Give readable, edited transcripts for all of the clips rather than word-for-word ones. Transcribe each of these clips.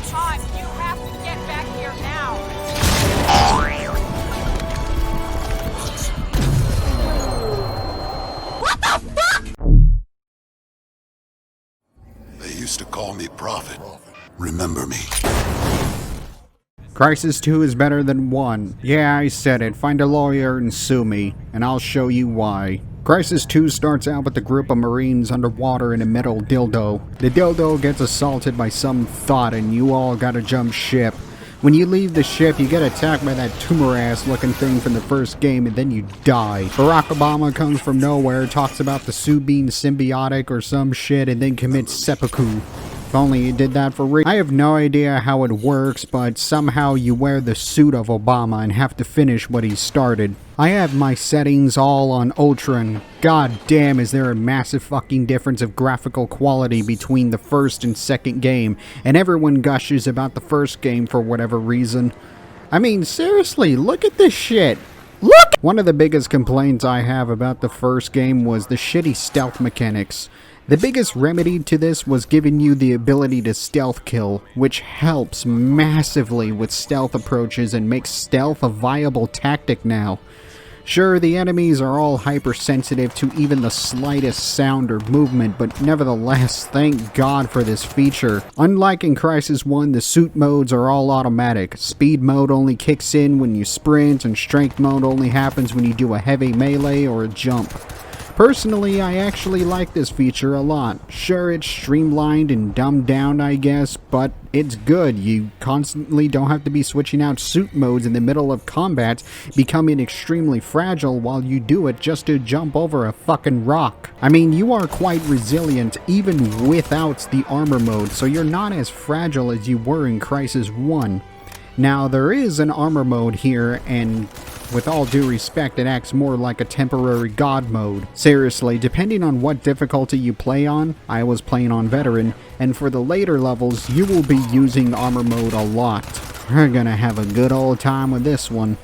time. You have to get back here now. What the fuck? They used to call me Prophet. Remember me. Crysis 2 is better than 1. Yeah, I said it. Find a lawyer and sue me, and I'll show you why. Crysis 2 starts out with a group of Marines underwater in a metal dildo. The dildo gets assaulted by some thought and you all gotta jump ship. When you leave the ship, you get attacked by that tumor-ass looking thing from the first game and then you die. Barack Obama comes from nowhere, talks about the Sue Bean symbiotic or some shit, and then commits seppuku. If only he did that for real. I have no idea how it works, but somehow you wear the suit of Obama and have to finish what he started. I have my settings all on Ultra, and god damn is there a massive fucking difference of graphical quality between the first and second game, and everyone gushes about the first game for whatever reason. I mean, seriously, look at this shit. Look! One of the biggest complaints I have about the first game was the shitty stealth mechanics. The biggest remedy to this was giving you the ability to stealth kill, which helps massively with stealth approaches and makes stealth a viable tactic now. Sure, the enemies are all hypersensitive to even the slightest sound or movement, but nevertheless, thank God for this feature. Unlike in Crysis 1, the suit modes are all automatic. Speed mode only kicks in when you sprint, and strength mode only happens when you do a heavy melee or a jump. Personally, I actually like this feature a lot. Sure, it's streamlined and dumbed down, I guess, but it's good. You constantly don't have to be switching out suit modes in the middle of combat, becoming extremely fragile while you do it just to jump over a fucking rock. I mean, you are quite resilient even without the armor mode, so you're not as fragile as you were in Crysis 1. Now, there is an armor mode here, and with all due respect, it acts more like a temporary god mode. Seriously, depending on what difficulty you play on, I was playing on veteran, and for the later levels, you will be using armor mode a lot. We're gonna have a good old time with this one.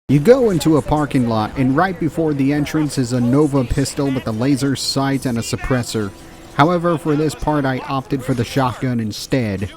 You go into a parking lot, and right before the entrance is a Nova pistol with a laser sight and a suppressor. However, for this part, I opted for the shotgun instead.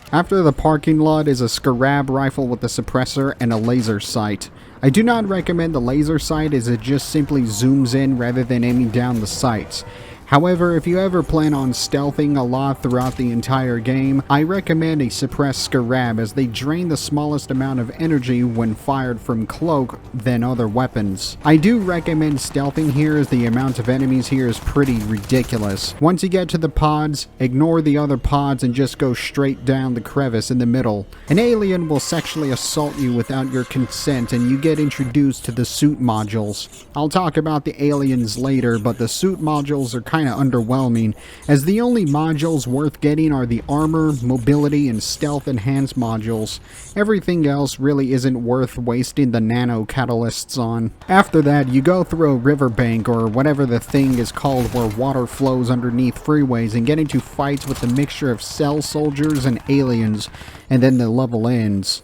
After the parking lot is a Scarab rifle with a suppressor and a laser sight. I do not recommend the laser sight as it just simply zooms in rather than aiming down the sights. However, if you ever plan on stealthing a lot throughout the entire game, I recommend a suppressed Scarab as they drain the smallest amount of energy when fired from cloak than other weapons. I do recommend stealthing here as the amount of enemies here is pretty ridiculous. Once you get to the pods, ignore the other pods and just go straight down the crevice in the middle. An alien will sexually assault you without your consent and you get introduced to the suit modules. I'll talk about the aliens later, but the suit modules are kinda underwhelming, as the only modules worth getting are the armor, mobility, and stealth enhanced modules. Everything else really isn't worth wasting the nano catalysts on. After that, you go through a riverbank or whatever the thing is called where water flows underneath freeways and get into fights with a mixture of cell soldiers and aliens, and then the level ends.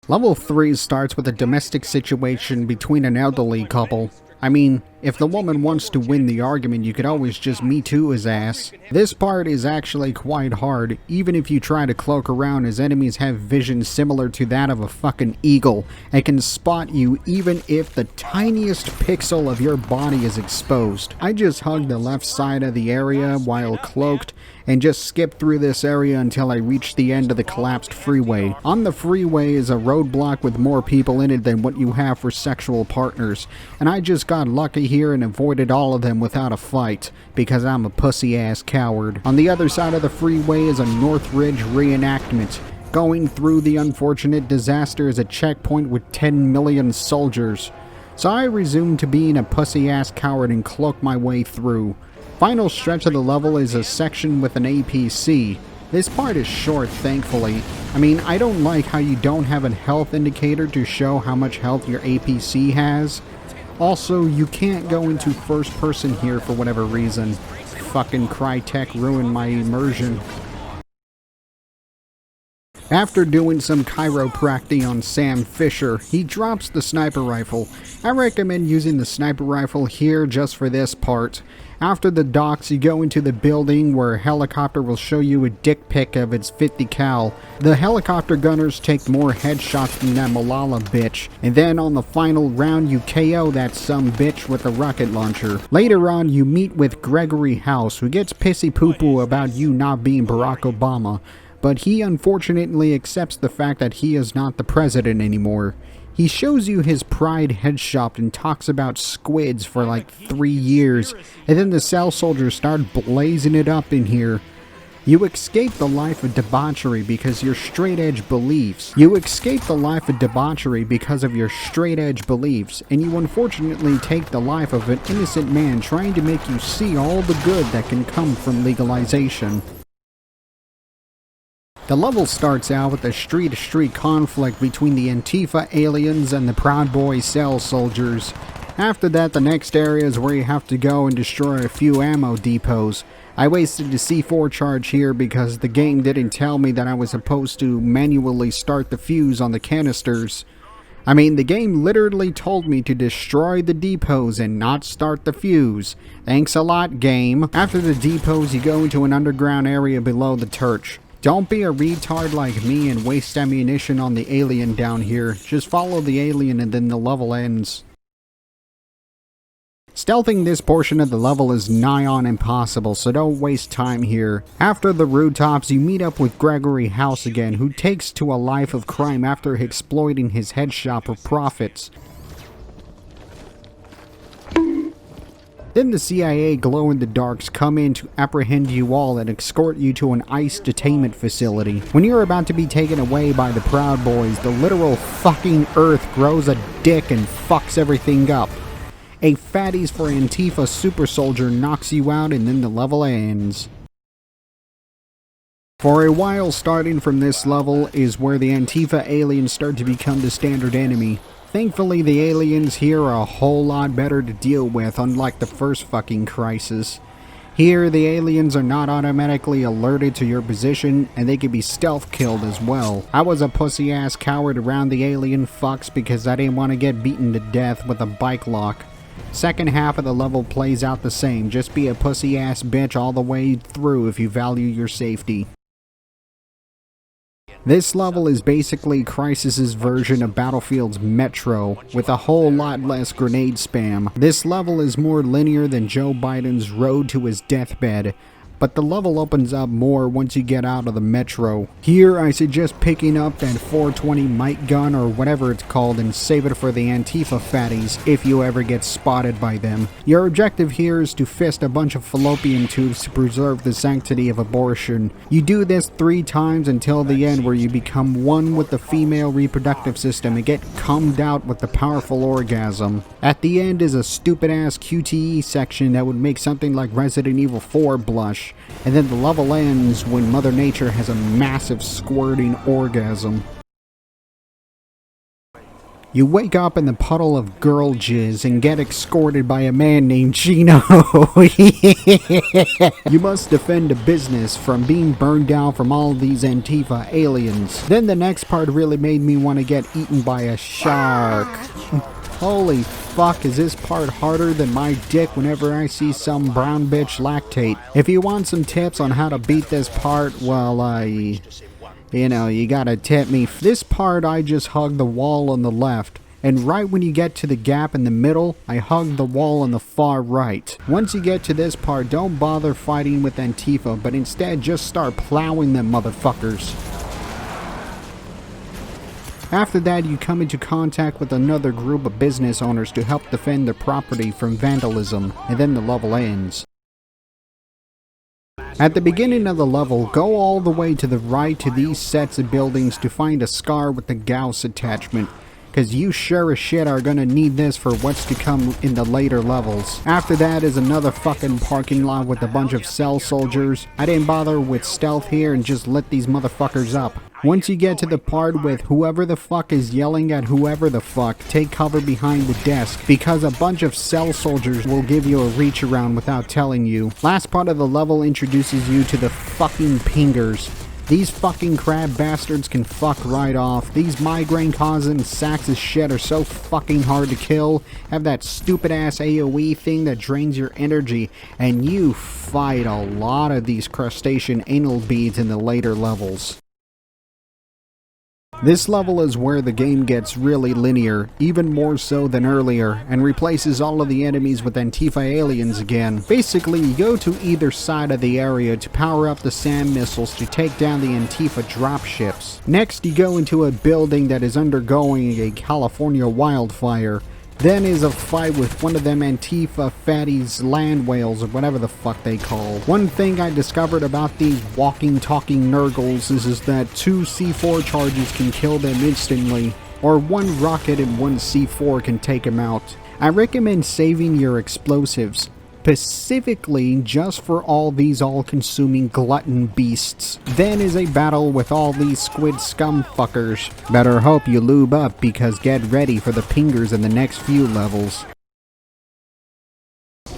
Level 3 starts with a domestic situation between an elderly couple. I mean, if the woman wants to win the argument, you could always just Me Too his ass. This part is actually quite hard, even if you try to cloak around, as enemies have vision similar to that of a fucking eagle, and can spot you even if the tiniest pixel of your body is exposed. I just hugged the left side of the area while cloaked, and just skipped through this area until I reached the end of the collapsed freeway. On the freeway is a roadblock with more people in it than what you have for sexual partners, and I just got lucky here and avoided all of them without a fight, because I'm a pussy-ass coward. On the other side of the freeway is a Northridge reenactment. Going through the unfortunate disaster is a checkpoint with 10 million soldiers. So I resumed to being a pussy-ass coward and cloaked my way through. Final stretch of the level is a section with an APC. This part is short, thankfully. I mean, I don't like how you don't have a health indicator to show how much health your APC has. Also, you can't go into first person here for whatever reason. Fucking Crytek ruined my immersion. After doing some chiropractic on Sam Fisher, he drops the sniper rifle. I recommend using the sniper rifle here just for this part. After the docks, you go into the building where a helicopter will show you a dick pic of its 50 cal. The helicopter gunners take more headshots than that Malala bitch, and then on the final round you KO that some bitch with a rocket launcher. Later on, you meet with Gregory House, who gets pissy poo-poo about you not being Barack Obama, but he unfortunately accepts the fact that he is not the president anymore. He shows you his pride headshot and talks about squids for like 3 years, and then the cell soldiers start blazing it up in here. You escape the life of debauchery because your straight-edge beliefs. You escape the life of debauchery because of your straight-edge beliefs, and you unfortunately take the life of an innocent man trying to make you see all the good that can come from legalization. The level starts out with a street-to-street conflict between the Antifa aliens and the Proud Boy cell soldiers. After that, the next area is where you have to go and destroy a few ammo depots. I wasted the C4 charge here because the game didn't tell me that I was supposed to manually start the fuse on the canisters. I mean, the game literally told me to destroy the depots and not start the fuse. Thanks a lot, game. After the depots, you go into an underground area below the church. Don't be a retard like me and waste ammunition on the alien down here. Just follow the alien and then the level ends. Stealthing this portion of the level is nigh on impossible, so don't waste time here. After the rooftops, you meet up with Gregory House again, who takes to a life of crime after exploiting his headshop for profits. Then the CIA glow-in-the-darks come in to apprehend you all and escort you to an ICE detainment facility. When you're about to be taken away by the Proud Boys, the literal fucking earth grows a dick and fucks everything up. A Fatties for Antifa super soldier knocks you out and then the level ends. For a while, starting from this level is where the Antifa aliens start to become the standard enemy. Thankfully, the aliens here are a whole lot better to deal with, unlike the first fucking Crysis. Here, the aliens are not automatically alerted to your position, and they can be stealth killed as well. I was a pussy-ass coward around the alien fucks because I didn't want to get beaten to death with a bike lock. Second half of the level plays out the same, just be a pussy-ass bitch all the way through if you value your safety. This level is basically Crysis's version of Battlefield's Metro, with a whole lot less grenade spam. This level is more linear than Joe Biden's road to his deathbed, but the level opens up more once you get out of the Metro. Here, I suggest picking up that 420 mic gun or whatever it's called and save it for the Antifa fatties if you ever get spotted by them. Your objective here is to fist a bunch of fallopian tubes to preserve the sanctity of abortion. You do this 3 times until the end where you become one with the female reproductive system and get cummed out with the powerful orgasm. At the end is a stupid ass QTE section that would make something like Resident Evil 4 blush. And then the level ends when Mother Nature has a massive squirting orgasm. You wake up in the puddle of girl jizz and get escorted by a man named Chino. You must defend a business from being burned down from all these Antifa aliens. Then the next part really made me want to get eaten by a shark. Holy fuck, is this part harder than my dick whenever I see some brown bitch lactate. If you want some tips on how to beat this part, well, you gotta tip me. This part I just hug the wall on the left, and right when you get to the gap in the middle, I hug the wall on the far right. Once you get to this part, don't bother fighting with Antifa, but instead just start plowing them motherfuckers. After that, you come into contact with another group of business owners to help defend their property from vandalism, and then the level ends. At the beginning of the level, go all the way to the right to these sets of buildings to find a scar with the Gauss attachment, cause you sure as shit are gonna need this for what's to come in the later levels. After that is another fucking parking lot with a bunch of cell soldiers. I didn't bother with stealth here and just lit these motherfuckers up. Once you get to the part with whoever the fuck is yelling at whoever the fuck, take cover behind the desk, because a bunch of cell soldiers will give you a reach around without telling you. Last part of the level introduces you to the fucking pingers. These fucking crab bastards can fuck right off. These migraine-causing sacks of shit are so fucking hard to kill. Have that stupid-ass AoE thing that drains your energy, and you fight a lot of these crustacean anal beads in the later levels. This level is where the game gets really linear, even more so than earlier, and replaces all of the enemies with Antifa aliens again. Basically, you go to either side of the area to power up the SAM missiles to take down the Antifa dropships. Next, you go into a building that is undergoing a California wildfire. Then is a fight with one of them Antifa fatties land whales or whatever the fuck they call. One thing I discovered about these walking talking nurgles is that 2 C4 charges can kill them instantly, or 1 rocket and 1 C4 can take them out. I recommend saving your explosives, specifically just for all these all-consuming glutton beasts. Then is a battle with all these squid scum fuckers. Better hope you lube up, because get ready for the pingers in the next few levels.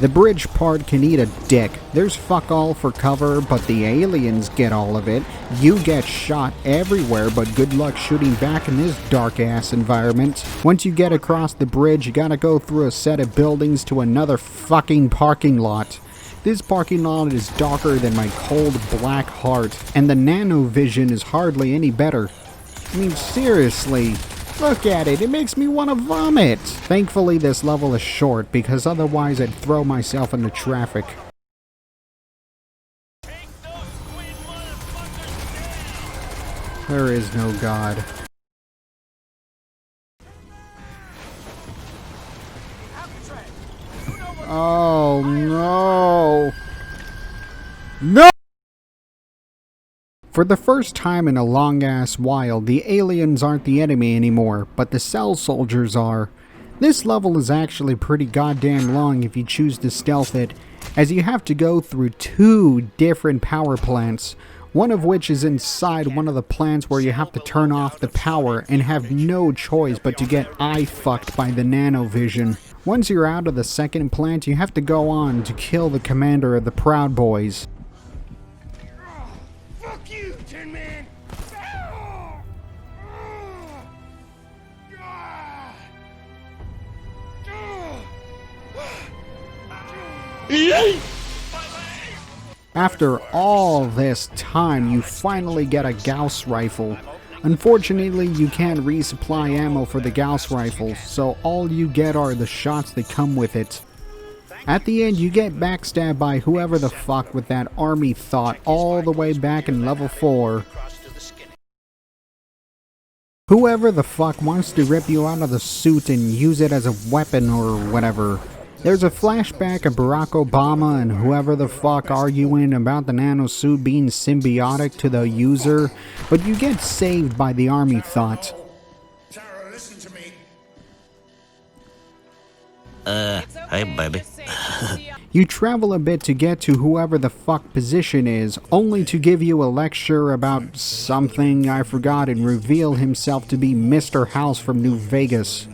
The bridge part can eat a dick. There's fuck all for cover, but the aliens get all of it. You get shot everywhere, but good luck shooting back in this dark-ass environment. Once you get across the bridge, you gotta go through a set of buildings to another fucking parking lot. This parking lot is darker than my cold black heart, and the nanovision is hardly any better. I mean, seriously. Look at it, it makes me want to vomit! Thankfully this level is short, because otherwise I'd throw myself into traffic. There is no God. Oh no! No! For the first time in a long-ass while, the aliens aren't the enemy anymore, but the cell soldiers are. This level is actually pretty goddamn long if you choose to stealth it, as you have to go through 2 different power plants, one of which is inside one of the plants where you have to turn off the power and have no choice but to get eye-fucked by the nanovision. Once you're out of the second plant, you have to go on to kill the commander of the Proud Boys. After all this time, you finally get a Gauss rifle. Unfortunately, you can't resupply ammo for the Gauss rifle, so all you get are the shots that come with it. At the end, you get backstabbed by whoever the fuck with that army thought all the way back in level 4. Whoever the fuck wants to rip you out of the suit and use it as a weapon or whatever. There's a flashback of Barack Obama and whoever the fuck arguing about the nanosuit being symbiotic to the user, but you get saved by the army thought. Tara, listen to me. Hey baby. You travel a bit to get to whoever the fuck position is, only to give you a lecture about something I forgot and reveal himself to be Mr. House from New Vegas.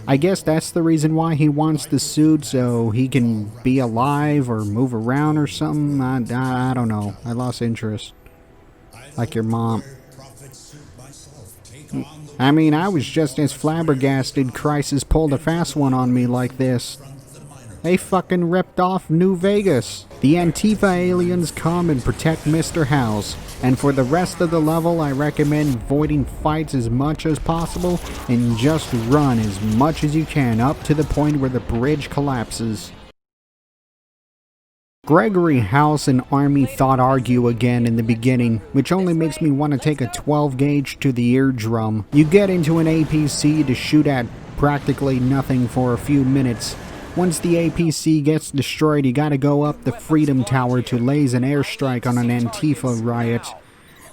I guess that's the reason why he wants the suit, so he can be alive or move around or something. I don't know. I lost interest. Like your mom. I mean, I was just as flabbergasted Crysis pulled a fast one on me like this. They fucking ripped off New Vegas. The Antifa aliens come and protect Mr. House. And for the rest of the level, I recommend avoiding fights as much as possible and just run as much as you can up to the point where the bridge collapses. Gregory House and Army Thought argue again in the beginning, which only makes me want to take a 12 gauge to the eardrum. You get into an APC to shoot at practically nothing for a few minutes. Once the APC gets destroyed, you gotta go up the Freedom Tower to laze an airstrike on an Antifa riot.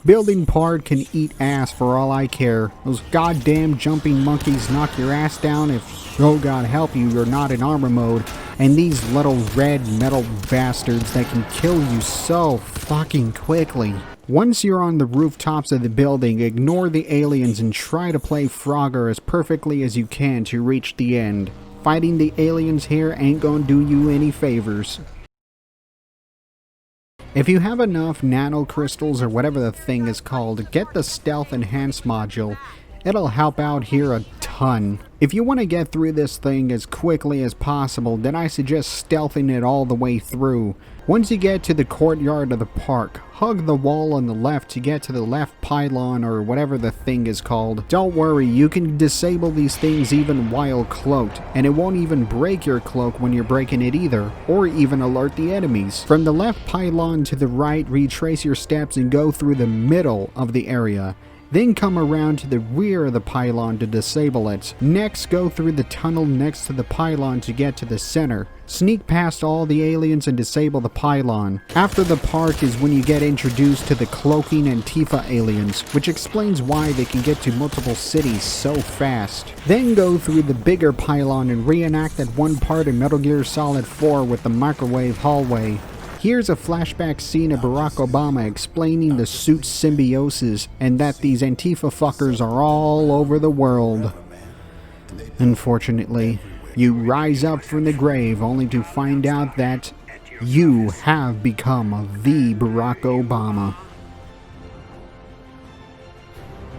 Building part can eat ass for all I care. Those goddamn jumping monkeys knock your ass down if, oh god help you, you're not in armor mode. And these little red metal bastards that can kill you so fucking quickly. Once you're on the rooftops of the building, ignore the aliens and try to play Frogger as perfectly as you can to reach the end. Fighting the aliens here ain't gonna do you any favors. If you have enough nano crystals or whatever the thing is called, get the stealth enhance module. It'll help out here a ton. If you want to get through this thing as quickly as possible, then I suggest stealthing it all the way through. Once you get to the courtyard of the park, hug the wall on the left to get to the left pylon or whatever the thing is called. Don't worry, you can disable these things even while cloaked, and it won't even break your cloak when you're breaking it either, or even alert the enemies. From the left pylon to the right, retrace your steps and go through the middle of the area. Then come around to the rear of the pylon to disable it. Next, go through the tunnel next to the pylon to get to the center. Sneak past all the aliens and disable the pylon. After the park is when you get introduced to the cloaking Antifa aliens, which explains why they can get to multiple cities so fast. Then go through the bigger pylon and reenact that one part in Metal Gear Solid 4 with the microwave hallway. Here's a flashback scene of Barack Obama explaining the suit symbiosis and that these Antifa fuckers are all over the world. Unfortunately, you rise up from the grave only to find out that you have become the Barack Obama.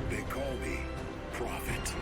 They call me Prophet.